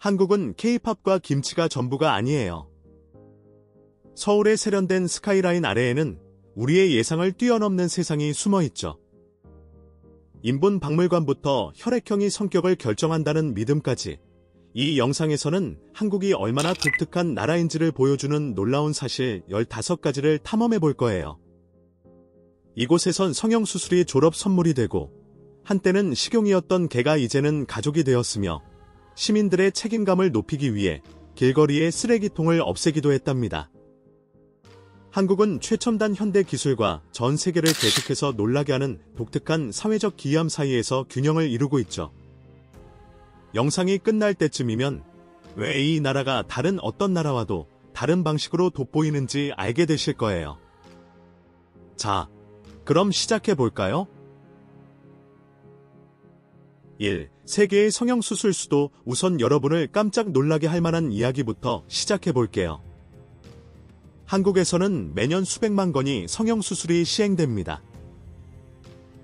한국은 K-팝과 김치가 전부가 아니에요. 서울의 세련된 스카이라인 아래에는 우리의 예상을 뛰어넘는 세상이 숨어있죠. 인본 박물관부터 혈액형이 성격을 결정한다는 믿음까지 이 영상에서는 한국이 얼마나 독특한 나라인지를 보여주는 놀라운 사실 15가지를 탐험해 볼 거예요. 이곳에선 성형수술이 졸업 선물이 되고 한때는 식용이었던 개가 이제는 가족이 되었으며 시민들의 책임감을 높이기 위해 길거리에 쓰레기통을 없애기도 했답니다. 한국은 최첨단 현대 기술과 전 세계를 계속해서 놀라게 하는 독특한 사회적 기이함 사이에서 균형을 이루고 있죠. 영상이 끝날 때쯤이면 왜 이 나라가 다른 어떤 나라와도 다른 방식으로 돋보이는지 알게 되실 거예요. 자, 그럼 시작해 볼까요? 1. 세계의 성형수술 수도. 우선 여러분을 깜짝 놀라게 할 만한 이야기부터 시작해 볼게요. 한국에서는 매년 수백만 건의 성형수술이 시행됩니다.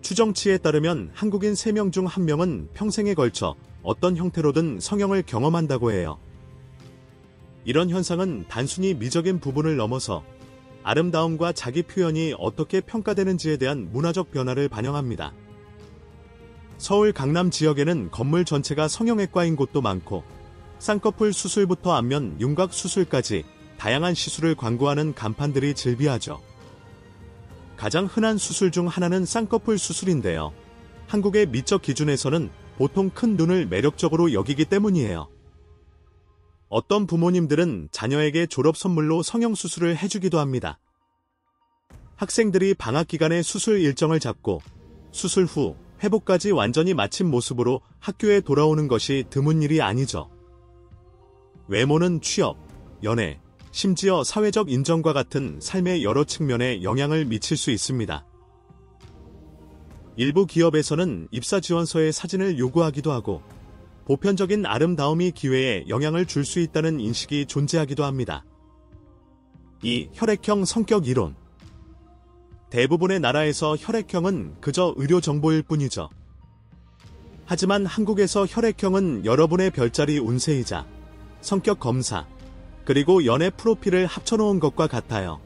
추정치에 따르면 한국인 3명 중 1명은 평생에 걸쳐 어떤 형태로든 성형을 경험한다고 해요. 이런 현상은 단순히 미적인 부분을 넘어서 아름다움과 자기 표현이 어떻게 평가되는지에 대한 문화적 변화를 반영합니다. 서울 강남 지역에는 건물 전체가 성형외과인 곳도 많고 쌍꺼풀 수술부터 안면 윤곽 수술까지 다양한 시술을 광고하는 간판들이 즐비하죠. 가장 흔한 수술 중 하나는 쌍꺼풀 수술인데요. 한국의 미적 기준에서는 보통 큰 눈을 매력적으로 여기기 때문이에요. 어떤 부모님들은 자녀에게 졸업 선물로 성형수술을 해주기도 합니다. 학생들이 방학 기간에 수술 일정을 잡고 수술 후 회복까지 완전히 마친 모습으로 학교에 돌아오는 것이 드문 일이 아니죠. 외모는 취업, 연애, 심지어 사회적 인정과 같은 삶의 여러 측면에 영향을 미칠 수 있습니다. 일부 기업에서는 입사 지원서에 사진을 요구하기도 하고 보편적인 아름다움이 기회에 영향을 줄 수 있다는 인식이 존재하기도 합니다. 2. 혈액형 성격 이론. 대부분의 나라에서 혈액형은 그저 의료 정보일 뿐이죠. 하지만 한국에서 혈액형은 여러분의 별자리 운세이자 성격 검사, 그리고 연애 프로필을 합쳐놓은 것과 같아요.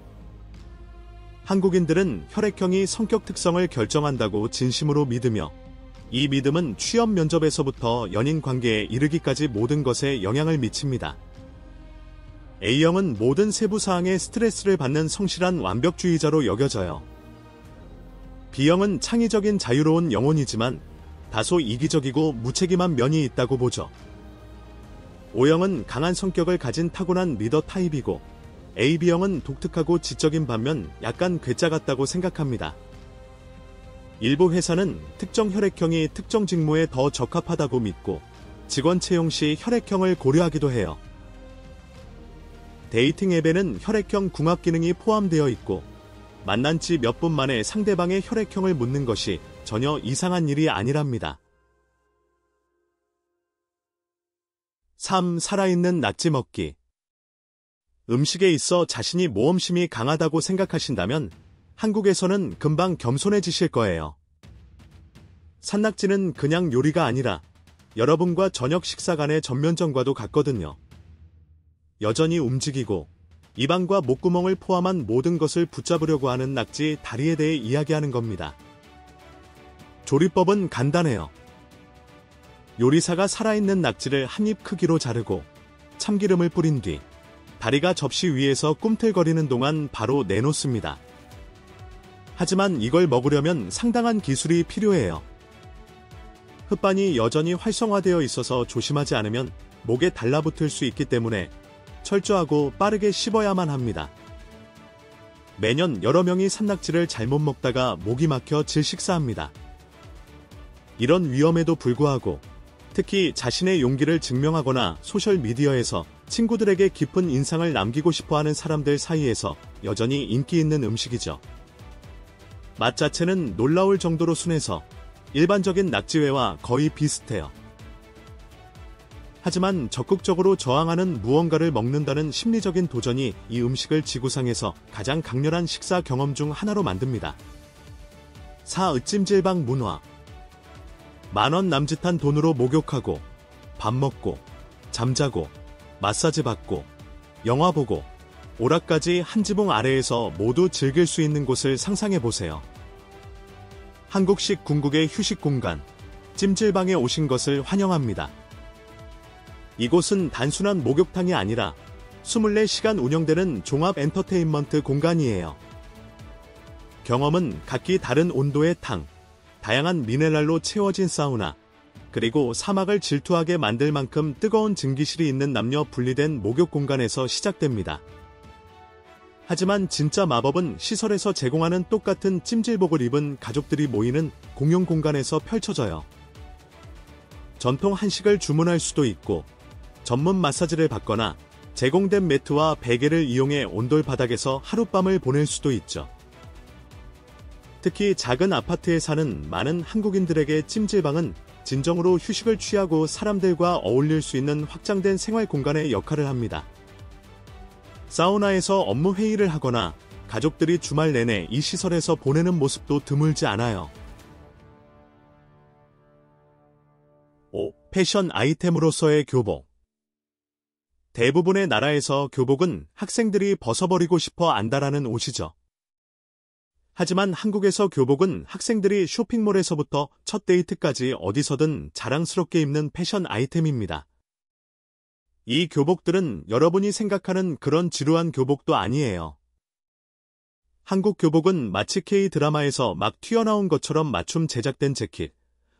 한국인들은 혈액형이 성격 특성을 결정한다고 진심으로 믿으며 이 믿음은 취업 면접에서부터 연인 관계에 이르기까지 모든 것에 영향을 미칩니다. A형은 모든 세부 사항에 스트레스를 받는 성실한 완벽주의자로 여겨져요. B형은 창의적인 자유로운 영혼이지만 다소 이기적이고 무책임한 면이 있다고 보죠. O형은 강한 성격을 가진 타고난 리더 타입이고 AB형은 독특하고 지적인 반면 약간 괴짜 같다고 생각합니다. 일부 회사는 특정 혈액형이 특정 직무에 더 적합하다고 믿고 직원 채용 시 혈액형을 고려하기도 해요. 데이팅 앱에는 혈액형 궁합 기능이 포함되어 있고 만난 지 몇 분 만에 상대방의 혈액형을 묻는 것이 전혀 이상한 일이 아니랍니다. 3. 살아있는 낙지 먹기. 음식에 있어 자신이 모험심이 강하다고 생각하신다면 한국에서는 금방 겸손해지실 거예요. 산낙지는 그냥 요리가 아니라 여러분과 저녁 식사 간의 전면전과도 같거든요. 여전히 움직이고 입안과 목구멍을 포함한 모든 것을 붙잡으려고 하는 낙지 다리에 대해 이야기하는 겁니다. 조리법은 간단해요. 요리사가 살아있는 낙지를 한 입 크기로 자르고 참기름을 뿌린 뒤 다리가 접시 위에서 꿈틀거리는 동안 바로 내놓습니다. 하지만 이걸 먹으려면 상당한 기술이 필요해요. 혓반이 여전히 활성화되어 있어서 조심하지 않으면 목에 달라붙을 수 있기 때문에 철저하고 빠르게 씹어야만 합니다. 매년 여러 명이 산낙지를 잘못 먹다가 목이 막혀 질식사합니다. 이런 위험에도 불구하고 특히 자신의 용기를 증명하거나 소셜미디어에서 친구들에게 깊은 인상을 남기고 싶어하는 사람들 사이에서 여전히 인기 있는 음식이죠. 맛 자체는 놀라울 정도로 순해서 일반적인 낙지회와 거의 비슷해요. 하지만 적극적으로 저항하는 무언가를 먹는다는 심리적인 도전이 이 음식을 지구상에서 가장 강렬한 식사 경험 중 하나로 만듭니다. 4. 으찜질방 문화. 만원 남짓한 돈으로 목욕하고 밥 먹고 잠자고, 마사지 받고, 영화 보고, 오락까지 한 지붕 아래에서 모두 즐길 수 있는 곳을 상상해 보세요. 한국식 궁극의 휴식 공간, 찜질방에 오신 것을 환영합니다. 이곳은 단순한 목욕탕이 아니라 24시간 운영되는 종합 엔터테인먼트 공간이에요. 경험은 각기 다른 온도의 탕, 다양한 미네랄로 채워진 사우나, 그리고 사막을 질투하게 만들 만큼 뜨거운 증기실이 있는 남녀 분리된 목욕 공간에서 시작됩니다. 하지만 진짜 마법은 시설에서 제공하는 똑같은 찜질복을 입은 가족들이 모이는 공용 공간에서 펼쳐져요. 전통 한식을 주문할 수도 있고, 전문 마사지를 받거나 제공된 매트와 베개를 이용해 온돌 바닥에서 하룻밤을 보낼 수도 있죠. 특히 작은 아파트에 사는 많은 한국인들에게 찜질방은 진정으로 휴식을 취하고 사람들과 어울릴 수 있는 확장된 생활 공간의 역할을 합니다. 사우나에서 업무 회의를 하거나 가족들이 주말 내내 이 시설에서 보내는 모습도 드물지 않아요. 5. 패션 아이템으로서의 교복. 대부분의 나라에서 교복은 학생들이 벗어버리고 싶어 안다라는 옷이죠. 하지만 한국에서 교복은 학생들이 쇼핑몰에서부터 첫 데이트까지 어디서든 자랑스럽게 입는 패션 아이템입니다. 이 교복들은 여러분이 생각하는 그런 지루한 교복도 아니에요. 한국 교복은 마치 K-드라마에서 막 튀어나온 것처럼 맞춤 제작된 재킷,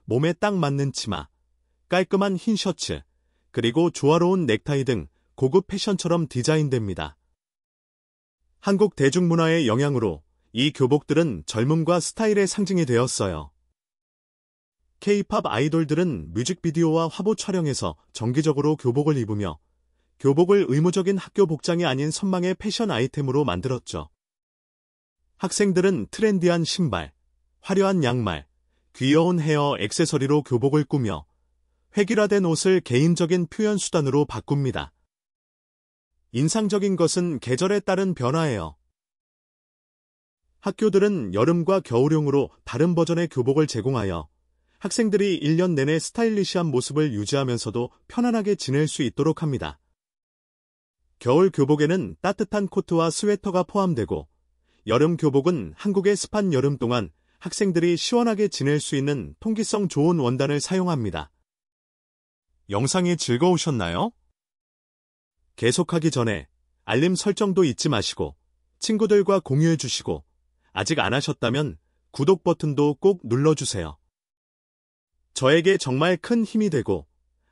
몸에 딱 맞는 치마, 깔끔한 흰 셔츠, 그리고 조화로운 넥타이 등 고급 패션처럼 디자인됩니다. 한국 대중문화의 영향으로 이 교복들은 젊음과 스타일의 상징이 되었어요. K-팝 아이돌들은 뮤직비디오와 화보 촬영에서 정기적으로 교복을 입으며 교복을 의무적인 학교 복장이 아닌 선망의 패션 아이템으로 만들었죠. 학생들은 트렌디한 신발, 화려한 양말, 귀여운 헤어 액세서리로 교복을 꾸며 획일화된 옷을 개인적인 표현 수단으로 바꿉니다. 인상적인 것은 계절에 따른 변화예요. 학교들은 여름과 겨울용으로 다른 버전의 교복을 제공하여 학생들이 1년 내내 스타일리시한 모습을 유지하면서도 편안하게 지낼 수 있도록 합니다. 겨울 교복에는 따뜻한 코트와 스웨터가 포함되고, 여름 교복은 한국의 습한 여름 동안 학생들이 시원하게 지낼 수 있는 통기성 좋은 원단을 사용합니다. 영상이 즐거우셨나요? 계속하기 전에 알림 설정도 잊지 마시고 친구들과 공유해 주시고, 아직 안 하셨다면 구독 버튼도 꼭 눌러주세요. 저에게 정말 큰 힘이 되고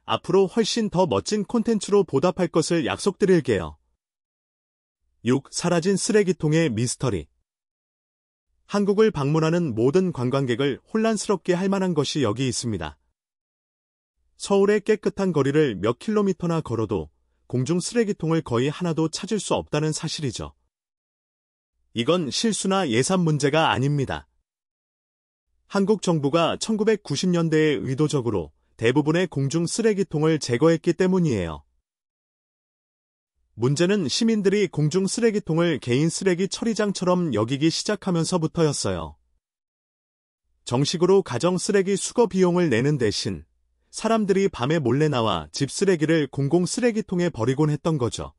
앞으로 훨씬 더 멋진 콘텐츠로 보답할 것을 약속드릴게요. 6. 사라진 쓰레기통의 미스터리. 한국을 방문하는 모든 관광객을 혼란스럽게 할 만한 것이 여기 있습니다. 서울의 깨끗한 거리를 몇 킬로미터나 걸어도 공중 쓰레기통을 거의 하나도 찾을 수 없다는 사실이죠. 이건 실수나 예산 문제가 아닙니다. 한국 정부가 1990년대에 의도적으로 대부분의 공중 쓰레기통을 제거했기 때문이에요. 문제는 시민들이 공중 쓰레기통을 개인 쓰레기 처리장처럼 여기기 시작하면서부터였어요. 정식으로 가정 쓰레기 수거 비용을 내는 대신 사람들이 밤에 몰래 나와 집 쓰레기를 공공 쓰레기통에 버리곤 했던 거죠.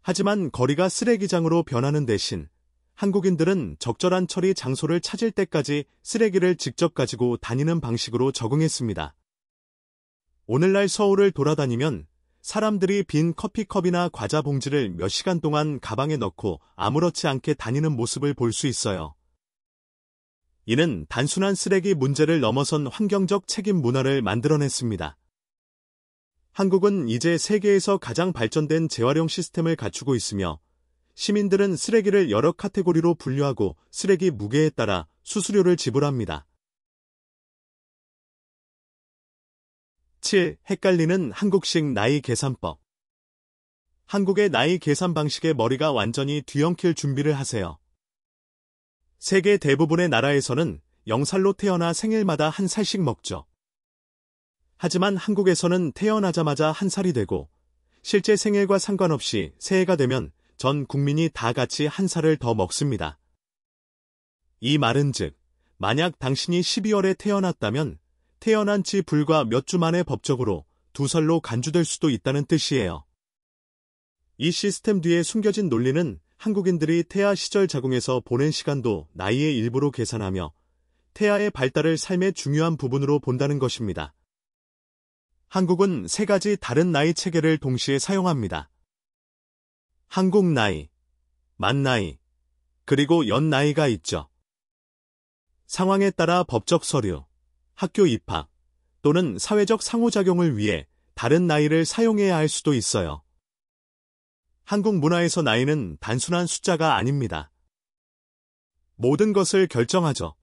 하지만 거리가 쓰레기장으로 변하는 대신 한국인들은 적절한 처리 장소를 찾을 때까지 쓰레기를 직접 가지고 다니는 방식으로 적응했습니다. 오늘날 서울을 돌아다니면 사람들이 빈 커피컵이나 과자 봉지를 몇 시간 동안 가방에 넣고 아무렇지 않게 다니는 모습을 볼 수 있어요. 이는 단순한 쓰레기 문제를 넘어선 환경적 책임 문화를 만들어냈습니다. 한국은 이제 세계에서 가장 발전된 재활용 시스템을 갖추고 있으며 시민들은 쓰레기를 여러 카테고리로 분류하고 쓰레기 무게에 따라 수수료를 지불합니다. 7. 헷갈리는 한국식 나이 계산법. 한국의 나이 계산 방식에 머리가 완전히 뒤엉킬 준비를 하세요. 세계 대부분의 나라에서는 0살로 태어나 생일마다 한 살씩 먹죠. 하지만 한국에서는 태어나자마자 한 살이 되고 실제 생일과 상관없이 새해가 되면 전 국민이 다 같이 한 살을 더 먹습니다. 이 말은즉 만약 당신이 12월에 태어났다면 태어난 지 불과 몇 주 만에 법적으로 두 살로 간주될 수도 있다는 뜻이에요. 이 시스템 뒤에 숨겨진 논리는 한국인들이 태아 시절 자궁에서 보낸 시간도 나이의 일부로 계산하며 태아의 발달을 삶의 중요한 부분으로 본다는 것입니다. 한국은 세 가지 다른 나이 체계를 동시에 사용합니다. 한국 나이, 만 나이, 그리고 연 나이가 있죠. 상황에 따라 법적 서류, 학교 입학 또는 사회적 상호작용을 위해 다른 나이를 사용해야 할 수도 있어요. 한국 문화에서 나이는 단순한 숫자가 아닙니다. 모든 것을 결정하죠.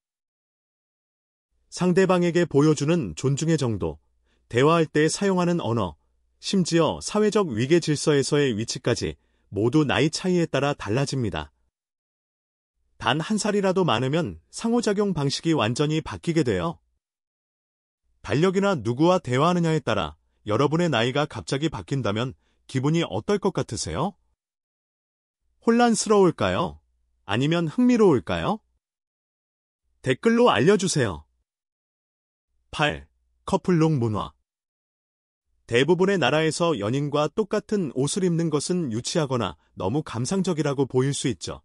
상대방에게 보여주는 존중의 정도, 대화할 때 사용하는 언어, 심지어 사회적 위계 질서에서의 위치까지 모두 나이 차이에 따라 달라집니다. 단 한 살이라도 많으면 상호작용 방식이 완전히 바뀌게 돼요. 달력이나 누구와 대화하느냐에 따라 여러분의 나이가 갑자기 바뀐다면 기분이 어떨 것 같으세요? 혼란스러울까요? 아니면 흥미로울까요? 댓글로 알려주세요. 8. 커플룩 문화. 대부분의 나라에서 연인과 똑같은 옷을 입는 것은 유치하거나 너무 감상적이라고 보일 수 있죠.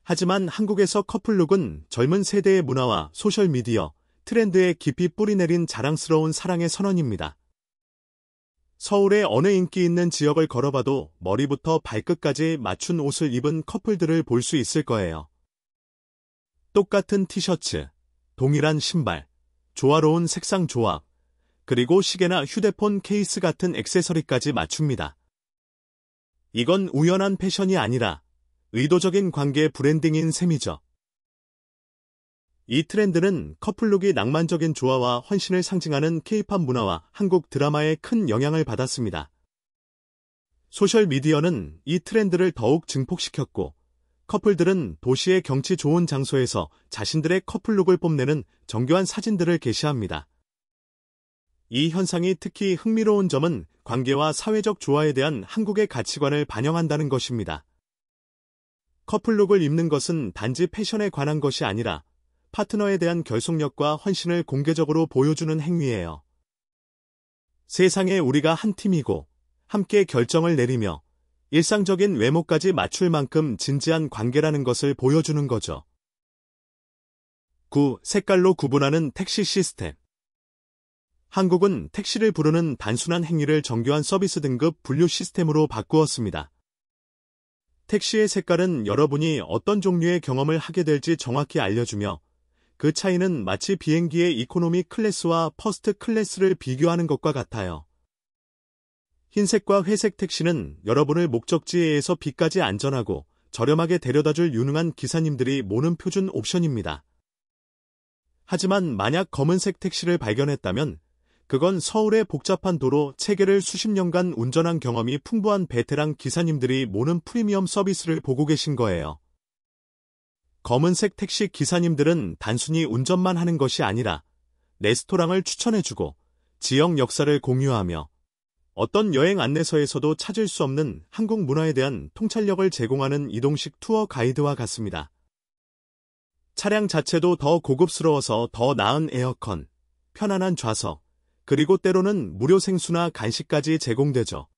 하지만 한국에서 커플룩은 젊은 세대의 문화와 소셜미디어, 트렌드에 깊이 뿌리내린 자랑스러운 사랑의 선언입니다. 서울의 어느 인기 있는 지역을 걸어봐도 머리부터 발끝까지 맞춘 옷을 입은 커플들을 볼 수 있을 거예요. 똑같은 티셔츠, 동일한 신발, 조화로운 색상 조합, 그리고 시계나 휴대폰 케이스 같은 액세서리까지 맞춥니다. 이건 우연한 패션이 아니라 의도적인 관계 브랜딩인 셈이죠. 이 트렌드는 커플룩이 낭만적인 조화와 헌신을 상징하는 K-팝 문화와 한국 드라마에 큰 영향을 받았습니다. 소셜미디어는 이 트렌드를 더욱 증폭시켰고, 커플들은 도시의 경치 좋은 장소에서 자신들의 커플룩을 뽐내는 정교한 사진들을 게시합니다. 이 현상이 특히 흥미로운 점은 관계와 사회적 조화에 대한 한국의 가치관을 반영한다는 것입니다. 커플룩을 입는 것은 단지 패션에 관한 것이 아니라 파트너에 대한 결속력과 헌신을 공개적으로 보여주는 행위예요. 세상에 우리가 한 팀이고 함께 결정을 내리며 일상적인 외모까지 맞출 만큼 진지한 관계라는 것을 보여주는 거죠. 9. 색깔로 구분하는 택시 시스템. 한국은 택시를 부르는 단순한 행위를 정교한 서비스 등급 분류 시스템으로 바꾸었습니다. 택시의 색깔은 여러분이 어떤 종류의 경험을 하게 될지 정확히 알려주며 그 차이는 마치 비행기의 이코노미 클래스와 퍼스트 클래스를 비교하는 것과 같아요. 흰색과 회색 택시는 여러분을 목적지에서 B까지 안전하고 저렴하게 데려다줄 유능한 기사님들이 모는 표준 옵션입니다. 하지만 만약 검은색 택시를 발견했다면 그건 서울의 복잡한 도로 체계를 수십 년간 운전한 경험이 풍부한 베테랑 기사님들이 모는 프리미엄 서비스를 보고 계신 거예요. 검은색 택시 기사님들은 단순히 운전만 하는 것이 아니라 레스토랑을 추천해주고 지역 역사를 공유하며 어떤 여행 안내서에서도 찾을 수 없는 한국 문화에 대한 통찰력을 제공하는 이동식 투어 가이드와 같습니다. 차량 자체도 더 고급스러워서 더 나은 에어컨, 편안한 좌석, 그리고 때로는 무료 생수나 간식까지 제공되죠.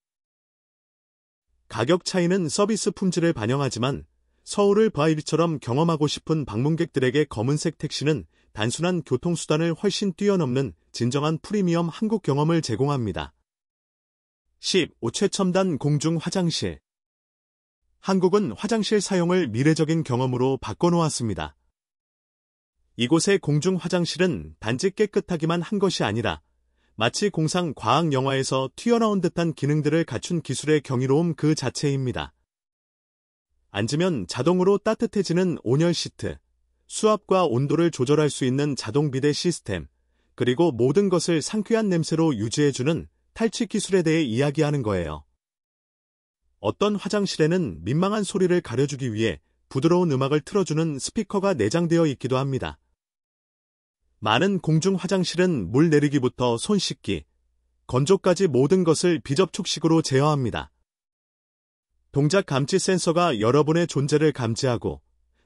가격 차이는 서비스 품질을 반영하지만 서울을 바이비처럼 경험하고 싶은 방문객들에게 검은색 택시는 단순한 교통수단을 훨씬 뛰어넘는 진정한 프리미엄 한국 경험을 제공합니다. 15. 최첨단 공중 화장실. 한국은 화장실 사용을 미래적인 경험으로 바꿔놓았습니다. 이곳의 공중 화장실은 단지 깨끗하기만 한 것이 아니라 마치 공상 과학 영화에서 튀어나온 듯한 기능들을 갖춘 기술의 경이로움 그 자체입니다. 앉으면 자동으로 따뜻해지는 온열 시트, 수압과 온도를 조절할 수 있는 자동 비데 시스템, 그리고 모든 것을 상쾌한 냄새로 유지해주는 탈취 기술에 대해 이야기하는 거예요. 어떤 화장실에는 민망한 소리를 가려주기 위해 부드러운 음악을 틀어주는 스피커가 내장되어 있기도 합니다. 많은 공중 화장실은 물 내리기부터 손 씻기, 건조까지 모든 것을 비접촉식으로 제어합니다. 동작 감지 센서가 여러분의 존재를 감지하고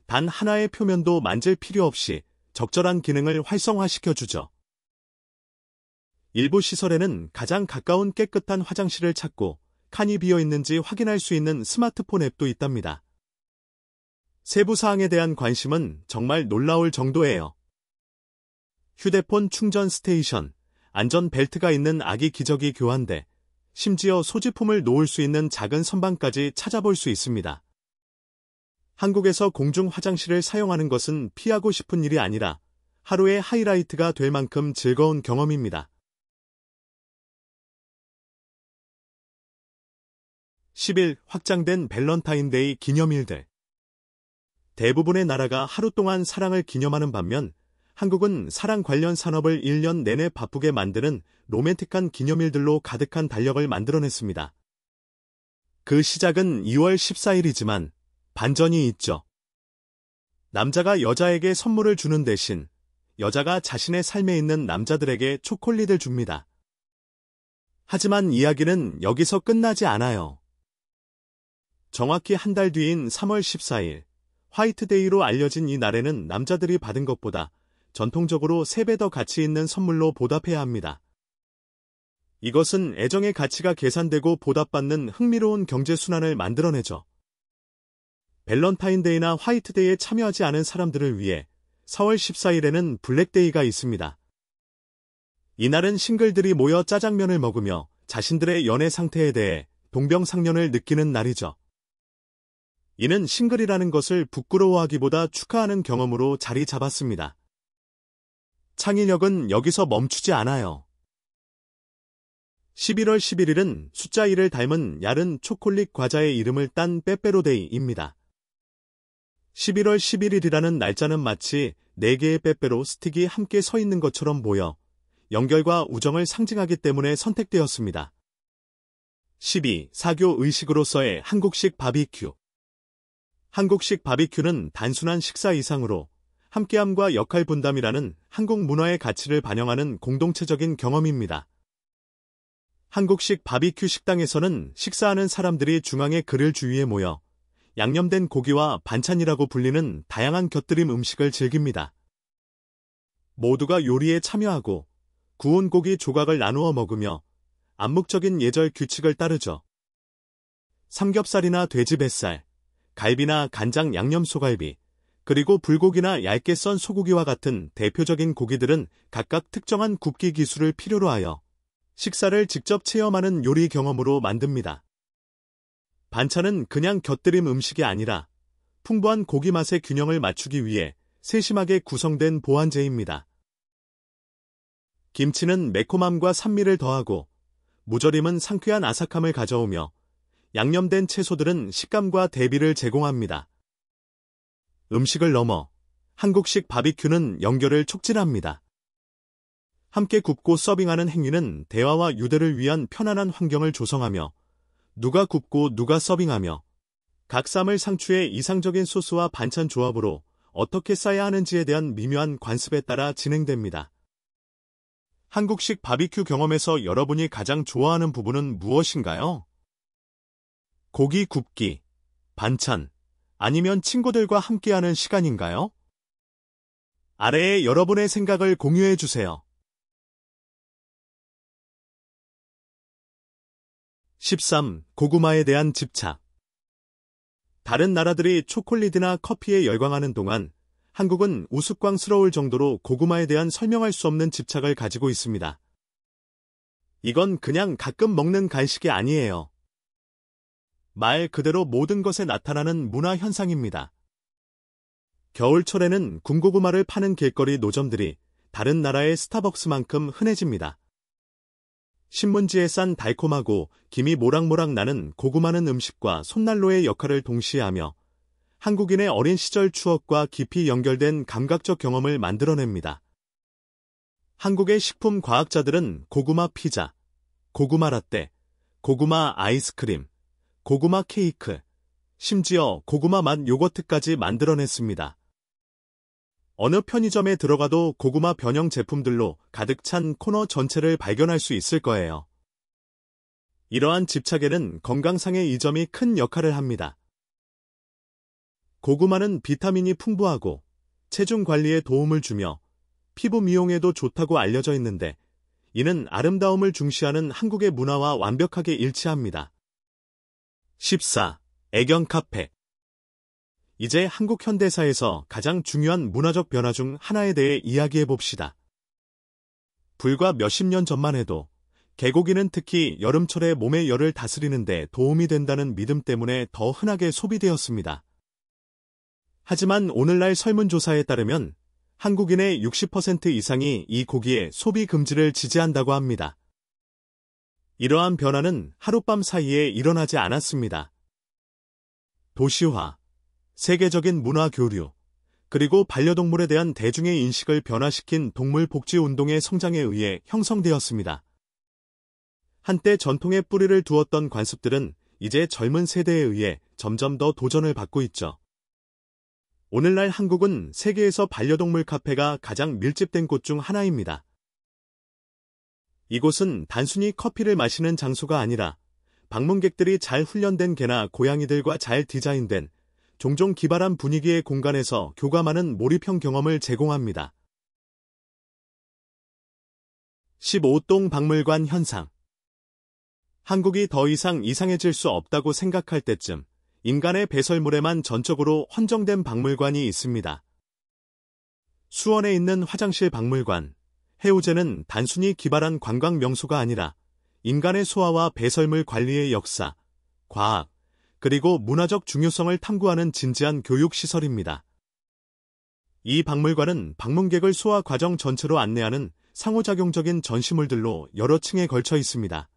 단 하나의 표면도 만질 필요 없이 적절한 기능을 활성화시켜주죠. 일부 시설에는 가장 가까운 깨끗한 화장실을 찾고 칸이 비어 있는지 확인할 수 있는 스마트폰 앱도 있답니다. 세부 사항에 대한 관심은 정말 놀라울 정도예요. 휴대폰 충전 스테이션, 안전 벨트가 있는 아기 기저귀 교환대, 심지어 소지품을 놓을 수 있는 작은 선반까지 찾아볼 수 있습니다. 한국에서 공중 화장실을 사용하는 것은 피하고 싶은 일이 아니라 하루의 하이라이트가 될 만큼 즐거운 경험입니다. 10일 확장된 밸런타인데이 기념일들. 대부분의 나라가 하루 동안 사랑을 기념하는 반면 한국은 사랑 관련 산업을 1년 내내 바쁘게 만드는 로맨틱한 기념일들로 가득한 달력을 만들어냈습니다. 그 시작은 2월 14일이지만 반전이 있죠. 남자가 여자에게 선물을 주는 대신 여자가 자신의 삶에 있는 남자들에게 초콜릿을 줍니다. 하지만 이야기는 여기서 끝나지 않아요. 정확히 한 달 뒤인 3월 14일, 화이트데이로 알려진 이 날에는 남자들이 받은 것보다 전통적으로 3배 더 가치 있는 선물로 보답해야 합니다. 이것은 애정의 가치가 계산되고 보답받는 흥미로운 경제순환을 만들어내죠. 밸런타인데이나 화이트데이에 참여하지 않은 사람들을 위해 4월 14일에는 블랙데이가 있습니다. 이날은 싱글들이 모여 짜장면을 먹으며 자신들의 연애 상태에 대해 동병상련을 느끼는 날이죠. 이는 싱글이라는 것을 부끄러워하기보다 축하하는 경험으로 자리 잡았습니다. 창의력은 여기서 멈추지 않아요. 11월 11일은 숫자 1을 닮은 얇은 초콜릿 과자의 이름을 딴 빼빼로데이입니다. 11월 11일이라는 날짜는 마치 4개의 빼빼로 스틱이 함께 서 있는 것처럼 보여 연결과 우정을 상징하기 때문에 선택되었습니다. 12. 사교 의식으로서의 한국식 바비큐. 한국식 바비큐는 단순한 식사 이상으로 함께함과 역할 분담이라는 한국 문화의 가치를 반영하는 공동체적인 경험입니다. 한국식 바비큐 식당에서는 식사하는 사람들이 중앙의 그릴 주위에 모여 양념된 고기와 반찬이라고 불리는 다양한 곁들임 음식을 즐깁니다. 모두가 요리에 참여하고 구운 고기 조각을 나누어 먹으며 암묵적인 예절 규칙을 따르죠. 삼겹살이나 돼지 뱃살, 갈비나 간장 양념 소갈비, 그리고 불고기나 얇게 썬 소고기와 같은 대표적인 고기들은 각각 특정한 굽기 기술을 필요로 하여 식사를 직접 체험하는 요리 경험으로 만듭니다. 반찬은 그냥 곁들임 음식이 아니라 풍부한 고기 맛의 균형을 맞추기 위해 세심하게 구성된 보완제입니다. 김치는 매콤함과 산미를 더하고 무절임은 상쾌한 아삭함을 가져오며 양념된 채소들은 식감과 대비를 제공합니다. 음식을 넘어 한국식 바비큐는 연결을 촉진합니다. 함께 굽고 서빙하는 행위는 대화와 유대를 위한 편안한 환경을 조성하며 누가 굽고 누가 서빙하며 각 쌈을 상추의 이상적인 소스와 반찬 조합으로 어떻게 싸야 하는지에 대한 미묘한 관습에 따라 진행됩니다. 한국식 바비큐 경험에서 여러분이 가장 좋아하는 부분은 무엇인가요? 고기 굽기, 반찬, 아니면 친구들과 함께하는 시간인가요? 아래에 여러분의 생각을 공유해 주세요. 13. 고구마에 대한 집착. 다른 나라들이 초콜릿이나 커피에 열광하는 동안 한국은 우스꽝스러울 정도로 고구마에 대한 설명할 수 없는 집착을 가지고 있습니다. 이건 그냥 가끔 먹는 간식이 아니에요. 말 그대로 모든 것에 나타나는 문화 현상입니다. 겨울철에는 군고구마를 파는 길거리 노점들이 다른 나라의 스타벅스만큼 흔해집니다. 신문지에 싼 달콤하고 김이 모락모락 나는 고구마는 음식과 손난로의 역할을 동시에 하며 한국인의 어린 시절 추억과 깊이 연결된 감각적 경험을 만들어냅니다. 한국의 식품 과학자들은 고구마 피자, 고구마 라떼, 고구마 아이스크림, 고구마 케이크, 심지어 고구마 맛 요거트까지 만들어냈습니다. 어느 편의점에 들어가도 고구마 변형 제품들로 가득 찬 코너 전체를 발견할 수 있을 거예요. 이러한 집착에는 건강상의 이점이 큰 역할을 합니다. 고구마는 비타민이 풍부하고 체중 관리에 도움을 주며 피부 미용에도 좋다고 알려져 있는데 이는 아름다움을 중시하는 한국의 문화와 완벽하게 일치합니다. 14. 애견 카페. 이제 한국 현대사에서 가장 중요한 문화적 변화 중 하나에 대해 이야기해 봅시다. 불과 몇십 년 전만 해도 개고기는 특히 여름철에 몸의 열을 다스리는 데 도움이 된다는 믿음 때문에 더 흔하게 소비되었습니다. 하지만 오늘날 설문조사에 따르면 한국인의 60% 이상이 이 고기의 소비 금지를 지지한다고 합니다. 이러한 변화는 하룻밤 사이에 일어나지 않았습니다. 도시화, 세계적인 문화 교류, 그리고 반려동물에 대한 대중의 인식을 변화시킨 동물 복지 운동의 성장에 의해 형성되었습니다. 한때 전통의 뿌리를 두었던 관습들은 이제 젊은 세대에 의해 점점 더 도전을 받고 있죠. 오늘날 한국은 세계에서 반려동물 카페가 가장 밀집된 곳 중 하나입니다. 이곳은 단순히 커피를 마시는 장소가 아니라 방문객들이 잘 훈련된 개나 고양이들과 잘 디자인된 종종 기발한 분위기의 공간에서 교감하는 몰입형 경험을 제공합니다. 15동 박물관 현상. 한국이 더 이상 이상해질 수 없다고 생각할 때쯤 인간의 배설물에만 전적으로 헌정된 박물관이 있습니다. 수원에 있는 화장실 박물관, 해우제는 단순히 기발한 관광 명소가 아니라 인간의 소화와 배설물 관리의 역사, 과학, 그리고 문화적 중요성을 탐구하는 진지한 교육시설입니다. 이 박물관은 방문객을 소화 과정 전체로 안내하는 상호작용적인 전시물들로 여러 층에 걸쳐 있습니다.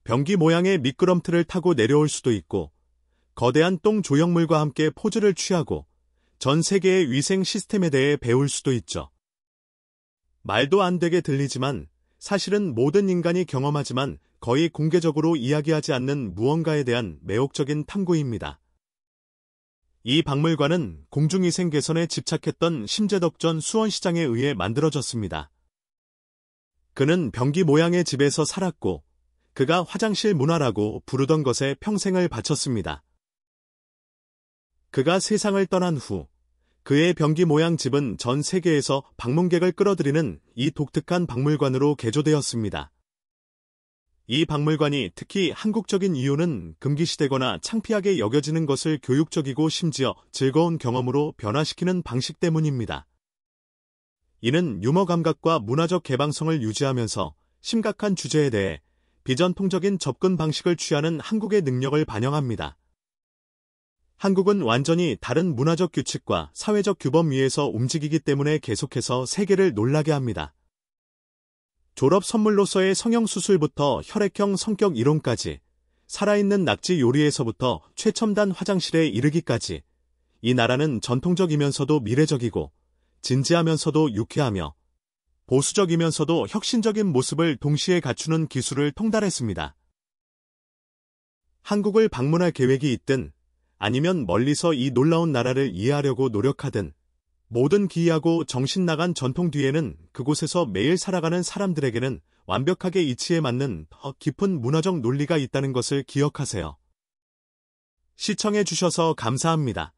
변기 모양의 미끄럼틀을 타고 내려올 수도 있고, 거대한 똥 조형물과 함께 포즈를 취하고 전 세계의 위생 시스템에 대해 배울 수도 있죠. 말도 안 되게 들리지만 사실은 모든 인간이 경험하지만 거의 공개적으로 이야기하지 않는 무언가에 대한 매혹적인 탐구입니다. 이 박물관은 공중위생 개선에 집착했던 심재덕 전 수원시장에 의해 만들어졌습니다. 그는 변기 모양의 집에서 살았고 그가 화장실 문화라고 부르던 것에 평생을 바쳤습니다. 그가 세상을 떠난 후 그의 변기 모양 집은 전 세계에서 방문객을 끌어들이는 이 독특한 박물관으로 개조되었습니다. 이 박물관이 특히 한국적인 이유는 금기시되거나 창피하게 여겨지는 것을 교육적이고 심지어 즐거운 경험으로 변화시키는 방식 때문입니다. 이는 유머 감각과 문화적 개방성을 유지하면서 심각한 주제에 대해 비전통적인 접근 방식을 취하는 한국의 능력을 반영합니다. 한국은 완전히 다른 문화적 규칙과 사회적 규범 위에서 움직이기 때문에 계속해서 세계를 놀라게 합니다. 졸업 선물로서의 성형수술부터 혈액형 성격 이론까지, 살아있는 낙지 요리에서부터 최첨단 화장실에 이르기까지, 이 나라는 전통적이면서도 미래적이고, 진지하면서도 유쾌하며, 보수적이면서도 혁신적인 모습을 동시에 갖추는 기술을 통달했습니다. 한국을 방문할 계획이 있든, 아니면 멀리서 이 놀라운 나라를 이해하려고 노력하든, 모든 기이하고 정신 나간 전통 뒤에는 그곳에서 매일 살아가는 사람들에게는 완벽하게 이치에 맞는 더 깊은 문화적 논리가 있다는 것을 기억하세요. 시청해주셔서 감사합니다.